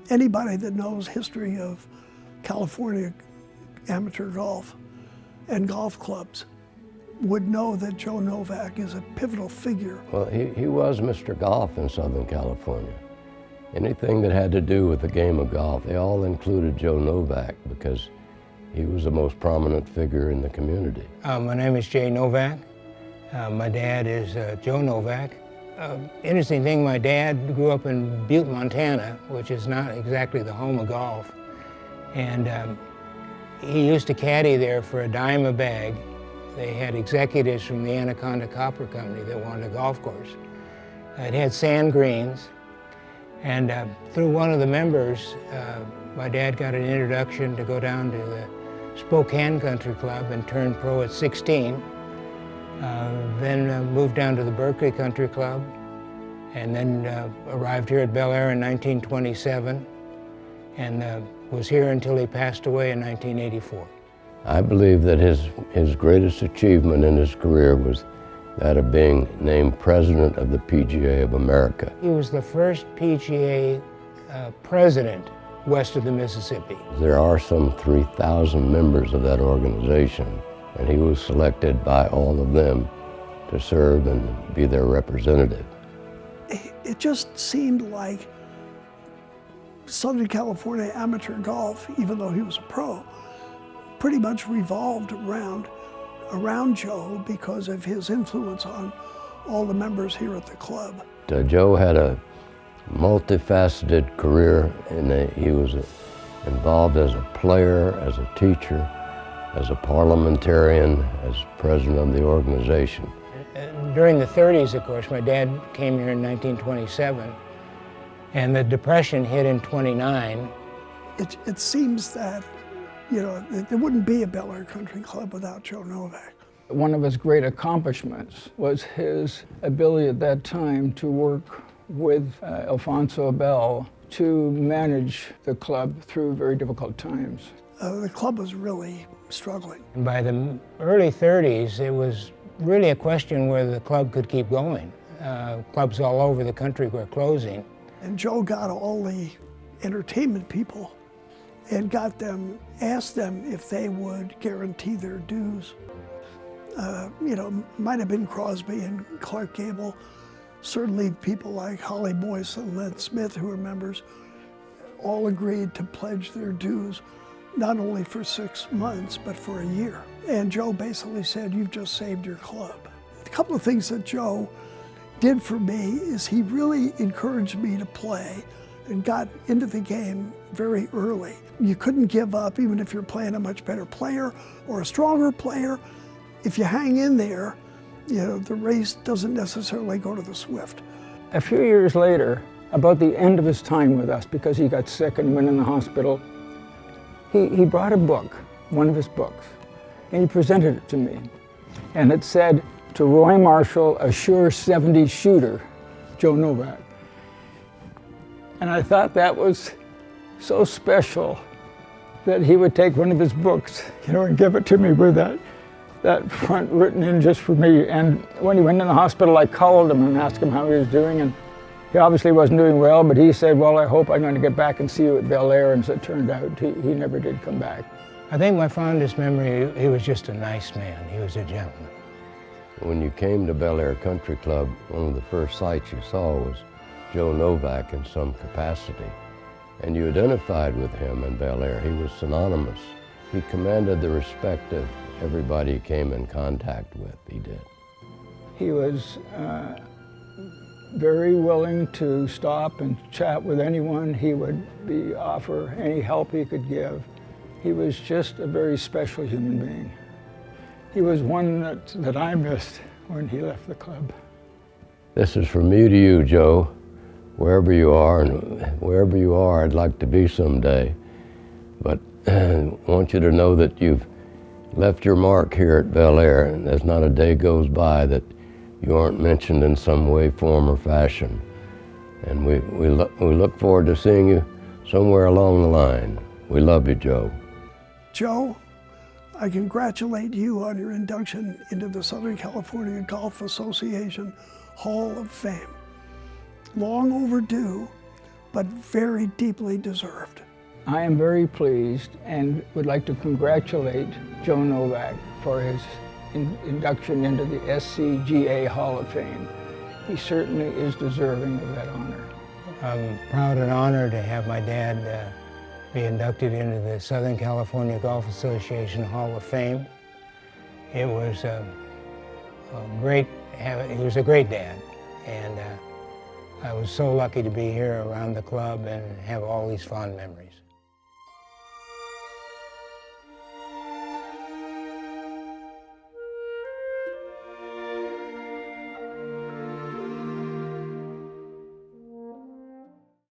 Anybody that knows history of California amateur golf and golf clubs would know that Joe Novak is a pivotal figure. Well, he was Mr. Golf in Southern California. Anything that had to do with the game of golf, they all included Joe Novak because he was the most prominent figure in the community. My name is Jay Novak. My dad is Joe Novak. Interesting thing, my dad grew up in Butte, Montana, which is not exactly the home of golf. And he used to caddy there for a dime a bag. They had executives from the Anaconda Copper Company that wanted a golf course. It had sand greens. And through one of the members, my dad got an introduction to go down to the Spokane Country Club and turned pro at 16. Then moved down to the Berkeley Country Club, and then arrived here at Bel Air in 1927, and was here until he passed away in 1984. I believe that his greatest achievement in his career was that of being named president of the PGA of America. He was the first PGA president west of the Mississippi. There are some 3,000 members of that organization, and he was selected by all of them to serve and be their representative. It just seemed like Southern California amateur golf, even though he was a pro, pretty much revolved around Joe because of his influence on all the members here at the club. Joe had a multifaceted career, and he was involved as a player, as a teacher, as a parliamentarian, as president of the organization. During the 30s, of course, my dad came here in 1927, and the Depression hit in 29. It seems that, there wouldn't be a Bel Air Country Club without Joe Novak. One of his great accomplishments was his ability at that time to work with Alfonso Abel to manage the club through very difficult times. The club was really struggling. And by the early 30s, it was really a question whether the club could keep going. Clubs all over the country were closing. And Joe got all the entertainment people and asked them if they would guarantee their dues. Might have been Crosby and Clark Gable. Certainly people like Holly Boyce and Len Smith, who were members, all agreed to pledge their dues, not only for 6 months, but for a year. And Joe basically said, "You've just saved your club." A couple of things that Joe did for me is he really encouraged me to play and got into the game very early. You couldn't give up, even if you're playing a much better player or a stronger player. If you hang in there, the race doesn't necessarily go to the swift. A few years later, about the end of his time with us, because he got sick and went in the hospital, he brought a book, one of his books, and he presented it to me. And it said, "To Roy Marshall, a sure 70 shooter, Joe Novak." And I thought that was so special that he would take one of his books, and give it to me with that front written in just for me. And when he went in the hospital, I called him and asked him how he was doing, and he obviously wasn't doing well, but he said, "Well, I hope I'm going to get back and see you at Bel Air," and as it turned out, he never did come back. I think my fondest memory, he was just a nice man. He was a gentleman. When you came to Bel Air Country Club, one of the first sights you saw was Joe Novak in some capacity. And you identified with him in Bel Air. He was synonymous. He commanded the respect of everybody he came in contact with. He did. He was very willing to stop and chat with anyone. He would offer any help he could give. He was just a very special human being. He was one that I missed when he left the club. This is from me to you, Joe. Wherever you are, and wherever you are, I'd like to be someday. But I want you to know that you've left your mark here at Bel Air, and there's not a day goes by that you aren't mentioned in some way, form, or fashion. And we look forward to seeing you somewhere along the line. We love you, Joe. Joe, I congratulate you on your induction into the Southern California Golf Association Hall of Fame. Long overdue, but very deeply deserved. I am very pleased and would like to congratulate Joe Novak for his induction into the SCGA Hall of Fame. He certainly is deserving of that honor. I'm proud and honored to have my dad be inducted into the Southern California Golf Association Hall of Fame. It was he was a great dad, and I was so lucky to be here around the club and have all these fond memories.